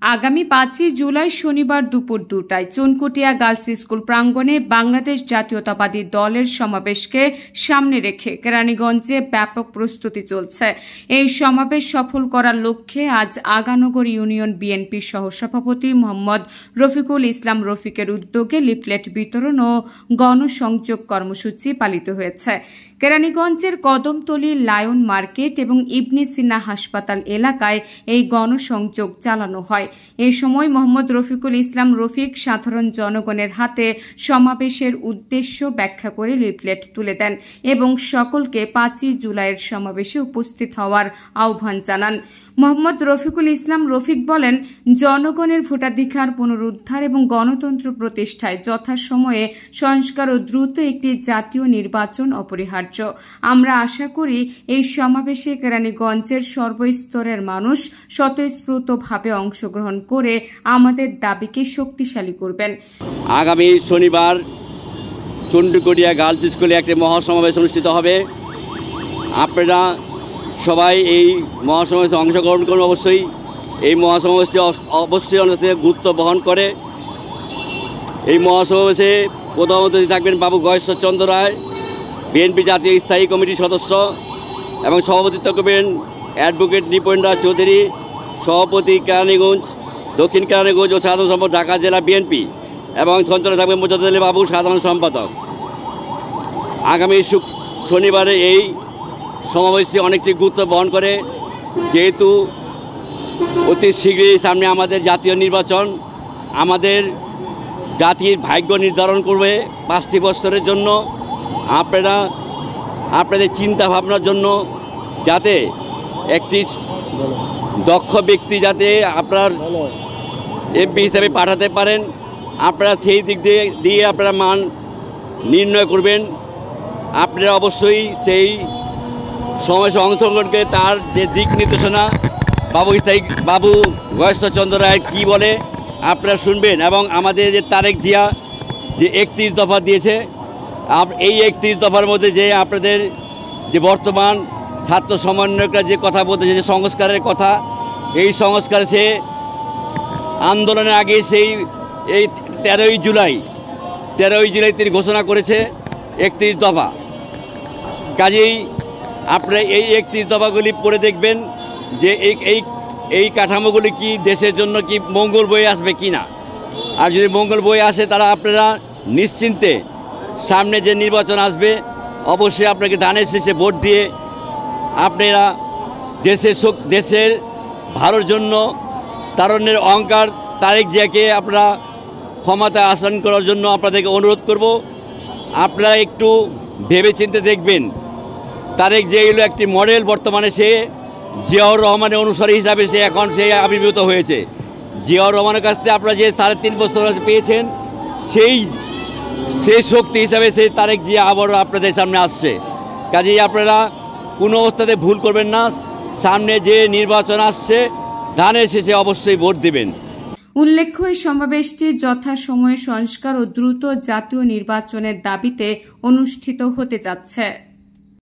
আগামী 5 জুলাই শনিবার দুপুর 2টায় চুনকুটিয়া গার্লস স্কুল প্রাঙ্গণে বাংলাদেশ জাতীয়তাবাদী দলের সমাবেশকে সামনে রেখে কেরানীগঞ্জে ব্যাপক প্রস্তুতি চলছে। এই সমাবেশ সফল করার লক্ষ্যে আজ আগানগর ইউনিয়ন বিএনপির সহসভাপতি মোহাম্মদ রফিকুল ইসলাম রফিকের উদ্যোগে লিফলেট বিতরণ ও গণসংযোগ কর্মসূচি পালিত হয়েছে। কেরানীগঞ্জের কদমতলী লায়ন মার্কেট এবং ইবনে সিনা হাসপাতাল এলাকায় এই গণসংযোগ চালানো হয়। এই সময় মোহাম্মদ রফিকুল ইসলাম রফিক সাধারণ জনগণের হাতে সমাবেশের উদ্দেশ্য ব্যাখ্যা করে লিফলেট তুলে দেন এবং সকলকে 5 জুলাইয়ের সমাবেশে উপস্থিত হওয়ার আহ্বান জানান। মোহাম্মদ রফিকুল ইসলাম রফিক বলেন, জনগণের ভোটাধিকার পুনরুদ্ধার এবং গণতন্ত্র প্রতিষ্ঠায় যথাসময়ে সংস্কার ও দ্রুত একটি জাতীয় নির্বাচন অপরিহার্য। আমরা আশা করি এই সমাবেশে কেরানীগঞ্জের সর্বস্তরের মানুষ স্বতঃস্ফূর্তভাবে অংশগ্রহণ করে আমাদের দাবিকে শক্তিশালী করবেন। আগামী শনিবার চুনকুটিয়া গার্লস স্কুলে একটি মহাসমাবেশ অনুষ্ঠিত হবে। আপনারা সবাই এই মহাসমাবেশে অংশগ্রহণ করুন। অবশ্যই এই মহাসমাবেশটি অবশ্যই অনেক গুরুত্ব বহন করে। এই মহাসমাবেশে প্রধান অতিথি থাকবেন বাবু গয়েশ্বরচন্দ্র রায়, বিএনপি জাতীয় স্থায়ী কমিটির সদস্য, এবং সভাপতিত্ব করবেন অ্যাডভোকেট নিপন রায় চৌধুরী, সভাপতি কেরানীগঞ্জ দক্ষিণ কেরানীগঞ্জ ও সাধারণ সম্পাদক ঢাকা জেলা বিএনপি, এবং সঞ্চালক থাকবেন মোজাদ্দেদ আলী বাবু, সাধারণ সম্পাদক। আগামী শনিবারে এই সমাবেশটি অনেকটি গুরুত্ব বহন করে, যেহেতু অতি শীঘ্রই সামনে আমাদের জাতীয় নির্বাচন। আমাদের জাতির ভাগ্য নির্ধারণ করবে 5টি বছরের জন্য। আপনাদের চিন্তা ভাবনার জন্য যাতে একটি দক্ষ ব্যক্তি যাতে আপনার এমপি হিসাবে পাঠাতে পারেন, আপনারা সেই দিক দিয়ে আপনারা মান নির্ণয় করবেন। আপনারা অবশ্যই সেই সমাবেশে অংশগ্রহণ করে তার যে দিক নির্দেশনা বাবু গয়েশ্বরচন্দ্র রায় কী বলে আপনারা শুনবেন, এবং আমাদের যে তারেক জিয়া যে 31 দফা দিয়েছে, এই 31 দফার মধ্যে যে আপনাদের যে বর্তমান ছাত্র সমন্বয়করা যে কথা বলতেছে, যে সংস্কারের কথা, এই সংস্কার সে আন্দোলনের আগে এই 13ই জুলাই তিনি ঘোষণা করেছে 31 দফা। কাজেই আপনারা এই 31 দফাগুলি পড়ে দেখবেন যে এই কাঠামোগুলি কি দেশের জন্য কি মঙ্গল বয়ে আসবে কি না। আর যদি মঙ্গল বয়ে আসে, তারা আপনারা নিশ্চিন্তে সামনে যে নির্বাচন আসবে অবশ্যই আপনাকে ধানের শীষে ভোট দিয়ে আপনারা দেশের ভালোর জন্য তারুণ্যের অহংকার তারেক জিয়াকে আপনারা ক্ষমতায় আসন করার জন্য আপনাদেরকে অনুরোধ করব। আপনারা একটু ভেবেচিন্তে দেখবেন। তারেক জিয়া হলো একটি মডেল। বর্তমানে সে জিয়াউর রহমানের অনুসারী হিসাবে সে আবির্ভূত হয়েছে। জিয়াউর রহমানের কাছ থেকে আপনারা যে 3.5 বছর পেয়েছেন, সেই শক্তি হিসাবে সেই তারেক জিয়া আবারও আপনাদের সামনে আসছে। কাজেই আপনারা কোনো অবস্থাতে ভুল করবেন না। সামনে যে নির্বাচন আসছে, ধানের শেষে অবশ্যই ভোট দেবেন। উল্লেখ্য, এই সমাবেশটি যথাসময়ে সংস্কার ও দ্রুত জাতীয় নির্বাচনের দাবিতে অনুষ্ঠিত হতে যাচ্ছে।